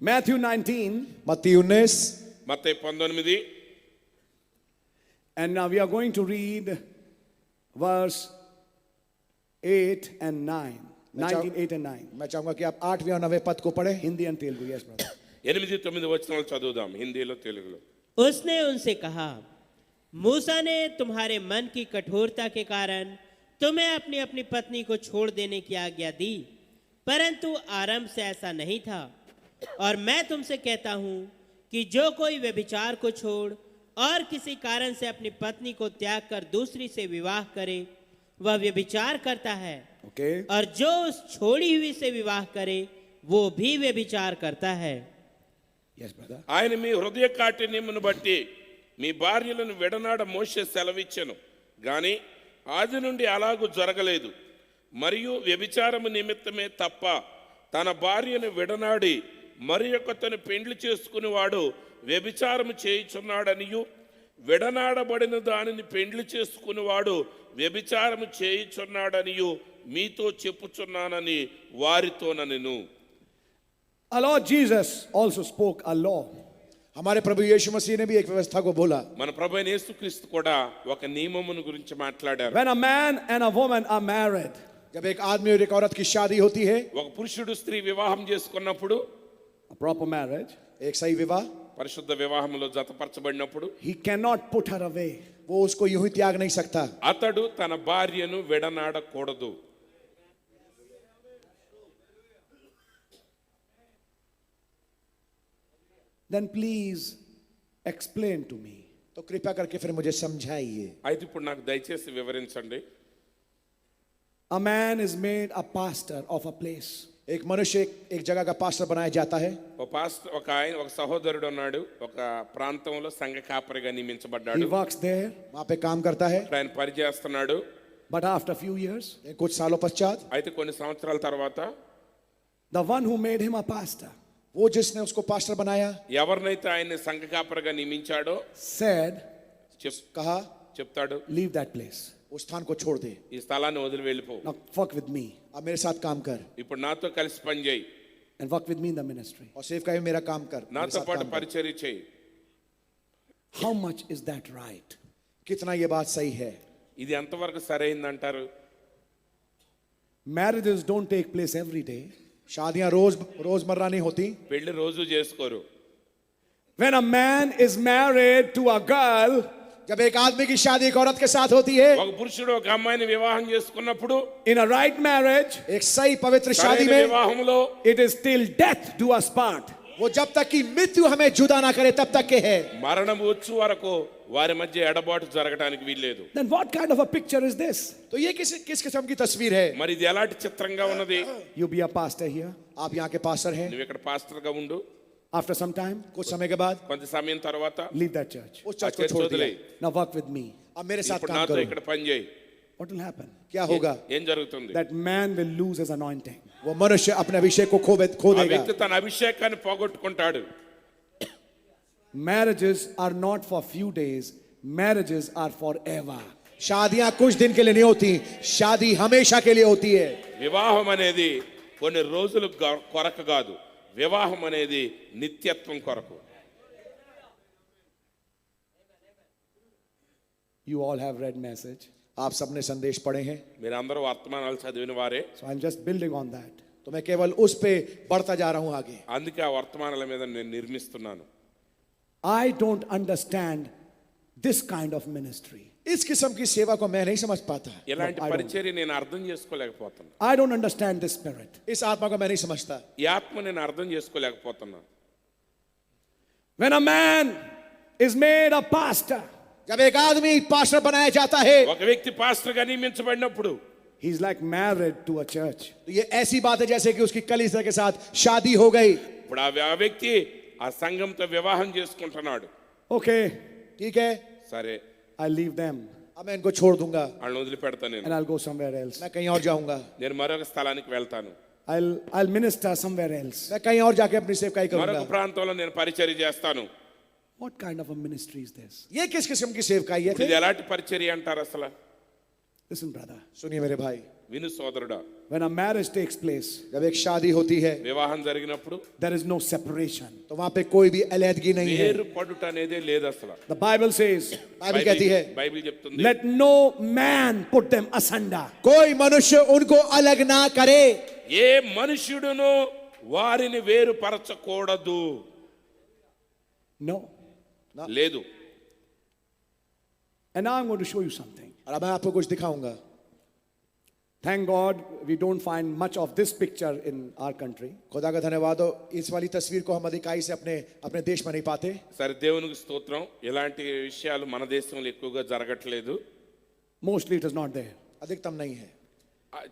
Matthew 19. मत्ती 19 మత్తయి 19 And now we are going to read verse 8 and 9. 19, 8 and 9. मैं चाहूंगा कि आप 8वें और 9वें पद को पढ़ें. Hindi and Telugu. Yes, brother. 8-9 వచనాలు చదువుదాం హిందీలో తెలుగులో. उसने उनसे कहा, मूसा ने तुम्हारे मन की कठोरता के कारण तुम्हें अपनी अपनी पत्नी को छोड़ देने की आज्ञा दी, परंतु आरंभ से ऐसा नहीं था। और मैं तुमसे कहता हूं कि जो कोई व्यभिचार को छोड़ और किसी कारण से अपनी पत्नी को त्याग कर दूसरी से विवाह करे, वह व्यभिचार करता है। Okay. और जो उस छोड़ी हुई से विवाह करे, वो भी व्यभिचार करता है। Yes, brother. ఆయన మీ హృదయ కాఠిన్యమును బట్టి మీ భార్యలను విడనాడ మోషే సెలవిచ్చెను గాని ఆది నుండి అలాగూ జరగలేదు. మరియు వ్యభిచారము నిమిత్తమే తప్ప తన భార్యను విడనాడి మరి ఒకతను పెండ్లి చేసుకునేవాడు వ్యభిచారము చేయుచున్నాడనియు విడనాడబడిన దానిని పెండ్లి చేసుకునేవాడు వ్యభిచారము చేయుచున్నాడనియు మీతో చెప్పుచున్నానని వారితోనెను. Our Lord Jesus also spoke a law. हमारे प्रभु यीशु मसीह ने भी एक व्यवस्था को बोला. మన ప్రభు అయిన యేసుక్రీస్తు కూడా ఒక నియమమును గురించి మాట్లాడారు. When a man and a woman are married, जब एक आदमी और एक औरत की शादी होती है, ఒక పురుషుడు స్త్రీ వివాహం చేసుకున్నప్పుడు a proper marriage, एक सही विवाह, పరిశుద్ధ వివాహంలో జతపరచబడినప్పుడు he cannot put her away. वो उसको यूं ही त्याग नहीं सकता. అతడు తన భార్యను విడనాడకూడదు. Then please explain to me. तो कृपया करके फिर मुझे समझाइए. అయితే ఇప్పుడు నాకు దయచేసి వివరించండి. A man is made a pastor of a place. एक मनुष्य एक जगह का पास्टर बनाया जाता है. ఒక సహోదరుడు ఉన్నాడు, ఒక ప్రాంతంలో సంఘ కాపరిగా He నియమించబడ్డాడు. works there, वहां पे काम करता है. ఆయన పనిచేస్తున్నాడు. but after few years, कुछ सालों पश्चात అయితే కొన్ని సంవత్సరాల తర్వాత the one who made him a pastor वो जिसने उसको पास्टर बनाया ఎవరినైతే ఆయన సంఘ కాపరిగా నియమించాడో said, कहा, చెప్తాడు, leave that place. उस स्थान को छोड़ दे. ఈ స్థలాన్ని వదిలి వెళ్ళిపో. Now work with me अब मेरे साथ काम कर ఇప్పుడు నాతో కలిసి పని చేయి, and work with me in the ministry. और सेवका में मेरा काम कर. मेरे నాతో साथ పాటు काम कर. పరిచర్య చేయి. How much is that right? कितना ये बात सही है? ఇది ఎంతవరకు సరైందంటారు? Marriages don't take place every day. शादियां रोजमर्रा नहीं होती. పెళ్లి రోజు చేసుకోరు. When a man is married to a girl, जब एक आदमी की शादी एक औरत के साथ होती है, ఒక పురుషుడు ఒక అమ్మాయిని వివాహం చేసుకున్నప్పుడు in a right marriage, एक सही पवित्र शादी సరైన में వివాహంలో it is till death do us part. वो जब तक की मृत्यु हमें जुदा ना करे तब तक के है. మరణం వచ్చు వరకు వారి మధ్య ఎడబాటు జరగడానికి వీల్లేదు. Then what kind of a picture is this? तो ये किस किस्म की तस्वीर है? మరి ఇది ఎలాంటి చిత్రంగా ఉన్నది? You be a pastor here. आप यहाँ के पास्टर हैं. నువ్వు ఇక్కడ పాస్టర్ గా ఉండు, After some time, कुछ समय के बाद కొంత సమయం తర్వాత leave that church. उस ఆ चर्च को చర్చ్ छोड़ వదిలే. दिया. Now work with me. अब मेरे साथ ఇప్పుడు काम నాతో करो. ఇక్కడ పని చేయి. What will happen? क्या होगा? ఏం జరుగుతుంది? That man will lose his anointing. वो मनुष्य अपने अभिषेक को खो ఆ देगा. వ్యక్తి తన అభిషేకాన్ని పోగొట్టుకుంటాడు. Marriages are not for few days. Marriages are forever. शादियां कुछ दिन के लिए नहीं होती, शादी हमेशा के लिए होती है. వివాహం అనేది కొన్ని రోజులు కొరకు కాదు, వివాహం అనేది నిత్యత్వం కొరకు. You all have read message. आप सबने संदेश पढ़े हैं, మీరందరూ వర్తమానాలు చదివిన వారే. So I'm just building on that. तो मैं केवल उस पे बढ़ता जा रहा हूं आगे. అందుకే ఆ వర్తమానాల మీద నేను నిర్మిస్తున్నాను. I don't understand this kind of ministry. इस किस्म की सेवा को मैं नहीं समझ पाता. ఇలాంటి I don't. పరిచర్య నేను అర్థం చేసుకోలేకపోతున్నా. I don't understand this spirit. इस आत्मा को मैं नहीं समझता. ఈ ఆత్మ నేను అర్థం చేసుకోలేకపోతున్నా. When a man is made a pastor, जब एक आदमी पास्टर बनाया जाता है, ఒక వ్యక్తి పాస్టర్ గా నియమించబడినప్పుడు he's like married to a church. तो ये ऐसी बात है जैसे कि उसकी कलीसिया के साथ शादी हो गई. ఇప్పుడు ఆ వ్యక్తి ఆ సంఘంతో వివాహం చేసుకుంటున్నాడు. Okay, ठीक है, సరే, I'll leave them अब मैं इनको छोड़ दूंगा, వాళ్ళని వదిలిపెడతా నేను. and I'll go somewhere else. मैं कहीं और जाऊंगा, నేను మరొక స్థలానికి వెళ్తాను, I'll minister somewhere else. मैं कहीं और जाके अपनी सेवकाई మరొక करूंगा. ప్రాంతంలో నేను పరిచర్య చేస్తాను. What kind of a ministry is this? ये किस किस्म की सेवकाई है? ఇది ఎలాంటి పరిచర్య అంటారు అసలు? Listen, brother. सुनिए मेरे भाई, విను సోదరుడా, when a marriage takes place, जब एक शादी होती है వివాహం జరిగినప్పుడు there is no separation. तो वहां पे कोई भी अलहदगी नहीं है। వేరు పడుట అనేదే లేదు అసలు. The Bible says, बाइबल कहती है బైబిల్ చెప్తుంది, let no man put them asunder. कोई मनुष्य उनको अलग ना करे। ఏ మనుష్యుడును వారిని వేరుపరచకూడదు. No. లేదు. And now I'm going to show you something. और अब मैं आपको कुछ दिखाऊंगा। Thank God we don't find much of this picture in our country. खुदा का धन्यवाद हो, इस वाली तस्वीर को हम अधिकाई से अपने देश में नहीं पाते। సరే, దేవునికి స్తోత్రం. ఇలాంటి విషయాలు మన దేశంలో ఎక్కువగా జరగట్లేదు. Mostly it is not there. अधिकतम नहीं है,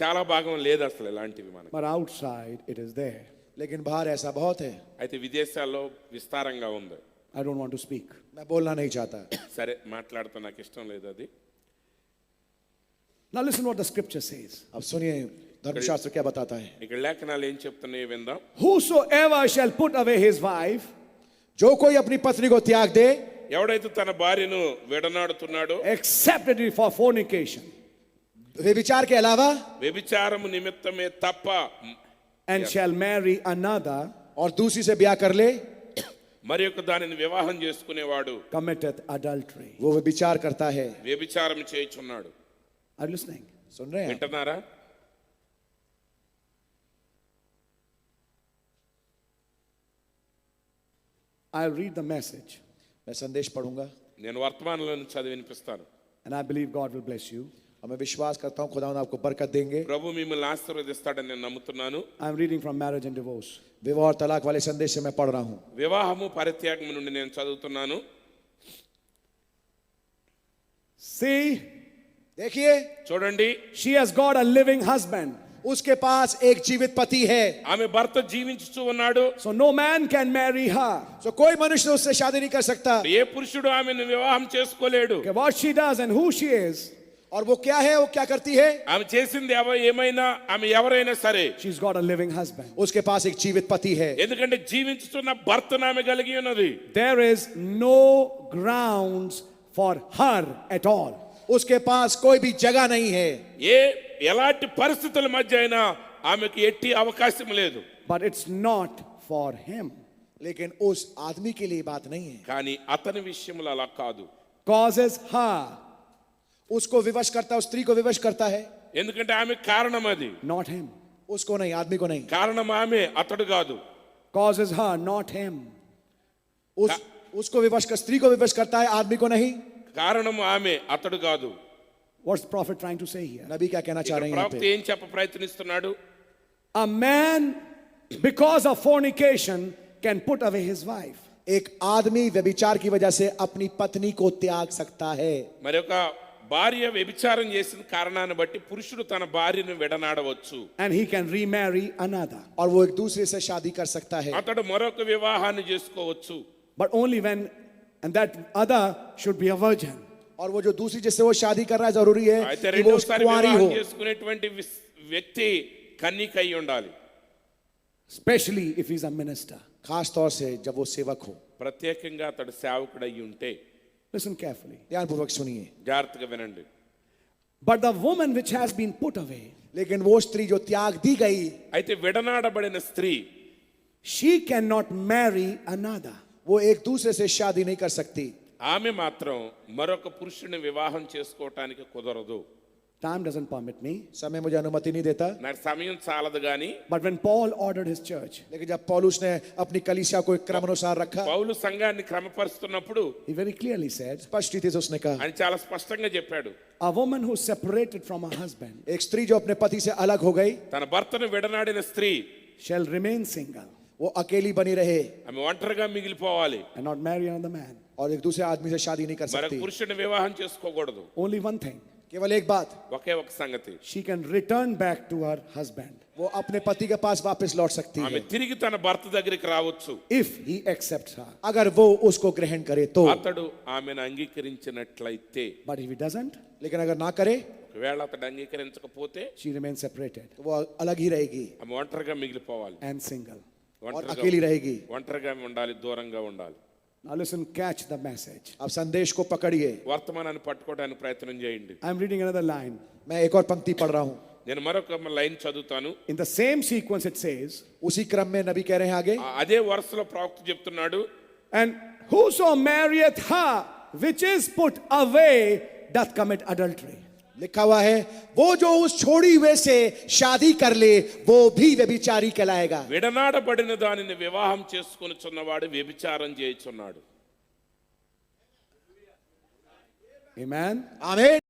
చాలా భాగం లేదు అసలు ఇలాంటివి మనకు. But outside it is there. लेकिन बाहर ऐसा बहुत है। అయితే విదేశాల్లో విస్తారంగా ఉంది. I don't want to speak. मैं बोलना नहीं चाहता। సరే, మాట్లాడతా, నాకు ఇష్టం లేదు అది. Now listen what the scripture says. अब सुनिए धर्मशास्त्र क्या बताता है। ఇక్కడ లేఖనాలు ఏం చెప్తున్నాయో విందాం. Whosoever shall put away his wife, जो कोई अपनी पत्नी को त्याग दे, ఎవడైతే తన భార్యను విడనాడుతున్నాడో, except it is for fornication, वे विचार के अलावा వ్యభిచారము నిమిత్తమే తప్ప, and shall marry another, और दूसरी से ब्याह कर ले, మరి యొక్క దానిని వివాహం చేసుకునేవాడు committeth adultery. वो विचार करता है। వ్యభిచారం చేయుచున్నాడు. Are you listening? सुन रहे हैं? వింటున్నారా? I'll read the message, मैं संदेश पढ़ूंगा నేను వర్తమానంలో నుంచి చదివి వినిపిస్తాను. and I believe God will bless you. और मैं विश्वास करता हूँ खुदा आपको बरकत देंगे। ప్రభు మిమ్మల్ని ఆశీర్వదిస్తాడని నేను నమ్ముతున్నాను. I'm reading from Marriage and Divorce. विवाह और तलाक वाले संदेश से मैं पढ़ रहा हूँ। వివాహము పరిత్యాగము నుండి నేను చదువుతున్నాను. See, देखिए, చూడండి, she has got a living husband, उसके पास एक जीवित पति है। ఆమె భర్త జీవించుచూ ఉన్నాడు. so no man can marry her. तो कोई मनुष्य उससे शादी नहीं कर सकता। ఏ పురుషుడు ఆమెను వివాహం చేసుకోలేడు. Okay, what she does and who she is, और वो क्या है, वो क्या करती है? ఆమె చేసింది ఏమైనా, ఆమె ఎవరైనా సరే, she's got a living husband. उसके पास एक जीवित पति है। ఎందుకంటే జీవించుతున్న భర్తను ఆమె కలిగి ఉన్నది. There is no grounds for her at all. उसके पास कोई भी जगह नहीं है। ఎలాంటి పరిస్థితుల మధ్య అయినా ఆమెకి ఎట్టి అవకాశం లేదు. But it's not for him. लेकिन उस आदमी के लिए बात नहीं है। కానీ అతని విషయంలో అలా కాదు. Causes her, उसको विवश करता है, उस स्त्री को विवश करता है, ఎందుకంటే ఆమె కారణం అది. not him. उसको नहीं, आदमी को नहीं। కారణం ఆమె, అతడు కాదు. Causes her, not him. उसको विवश कर, स्त्री को विवश करता है, आदमी को नहीं। కారణం ఆమె, అతడు కాదు. What's the prophet trying to say here? नबी क्या कहना चाह ఇక్కడ रहे हैं यहाँ ప్రవక్త पे? ఏం చెప్ప ప్రయత్నిస్తున్నాడు? A man, because of fornication, can put away his wife. एक आदमी व्यभिचार की वजह से अपनी पत्नी को त्याग सकता है। మరి ఒక భార్య వ్యభిచారం చేసిన కారణాన్ని బట్టి పురుషుడు తన భార్యను విడనాడవచ్చు. And he can remarry another. और वो एक दूसरे से शादी कर सकता है। అతడు మరొక వివాహాన్ని చేసుకోవచ్చు. But only when, and that other should be a virgin. और वो जो दूसरी जिससे वो शादी कर रहा है, जरूरी है అయితే कि वो రెండోసారి कुंवारी వివాహం हो, చేసుకునేటువంటి వ్యక్తి కన్నిక అయి ఉండాలి. Especially if he's a minister. खास तौर से जब वो सेवक हो। ప్రత్యేకంగా అతడు సేవకుడు అయి ఉంటే. Listen carefully. ध्यानपूर्वक सुनिए। జాగ్రత్తగా వినండి. But the woman which has been put away, लेकिन वो स्त्री जो त्याग दी गई, అయితే విడనాడబడిన స్త్రీ she cannot marry another. वो एक दूसरे से शादी नहीं कर सकती। ఆమె మాత్రం మరొక పురుషుని వివాహం చేసుకోవటానికి కుదరదు. Time doesn't permit me. समय मुझे अनुमति नहीं देता। నాకు సమయం చాలదు గాని, But when Paul ordered his church, लेकिन जब पौलुस ने अपनी कलीसिया को एक क्रम अनुसार रखा, పౌలు సంఘాన్ని క్రమపరుస్తున్నప్పుడు he very clearly said, स्पष्ट रीति से उसने कहा, ఆయన చాలా స్పష్టంగా చెప్పాడు, a woman who is separated from her husband एक स्त्री जो अपने पति से अलग हो गई, తన భర్తను విడనాడిన స్త్రీ shall remain single वो अकेली बनी रहे ఆమె ఒంటరిగా మిగిలిపోవాలి. and not marry another man. और एक दूसरे आदमी से शादी नहीं कर మరొక सकती। పురుషుని వివాహం చేసుకోకూడదు. Only one thing, केवल एक बात, ఒకే ఒక సంగతి, she can return back to her husband वो अपने पति के पास वापस लौट सकती ఆమె है తిరిగి తన భర్త దగ్గరికి రావచ్చు. if he accepts her. अगर वो उसको ग्रहण करे तो। అతడు ఆమెను అంగీకరించినట్లయితే. But if he doesn't, लेकिन अगर ना करे ఒకవేళ అతడు అంగీకరించకపోతే she remains separated तो वो अलग ही रहेगी ఆమె ఒంటరిగా మిగిలిపోవాలి. and single. और अकेली रहेगी। ఒంటరిగా ఉండాలి, దూరంగా ఉండాలి. Now listen, catch the message. अब संदेश को पकड़िए। వర్తమానాన్ని పట్టుకోవడానికి ప్రయత్నం చేయండి. I'm reading another line. मैं एक और पंक्ति पढ़ रहा हूं। నేను మరొక లైన్ చదువుతాను. In the same sequence, it says, उसी क्रम में नबी कह रहे हैं आगे, అదే వరుసలో ప్రవక్త చెప్తున్నాడు, and whoso marrieth her which is put away doth commit adultery. लिखा हुआ है वो जो उस छोड़ी हुए से शादी कर ले वो भी व्यभिचारी कहलाएगा. విడనాడబడిన దానిని వివాహం చేసుకొనుచున్నవాడు వ్యభిచారం చేయుచున్నాడు. Amen. आमीन.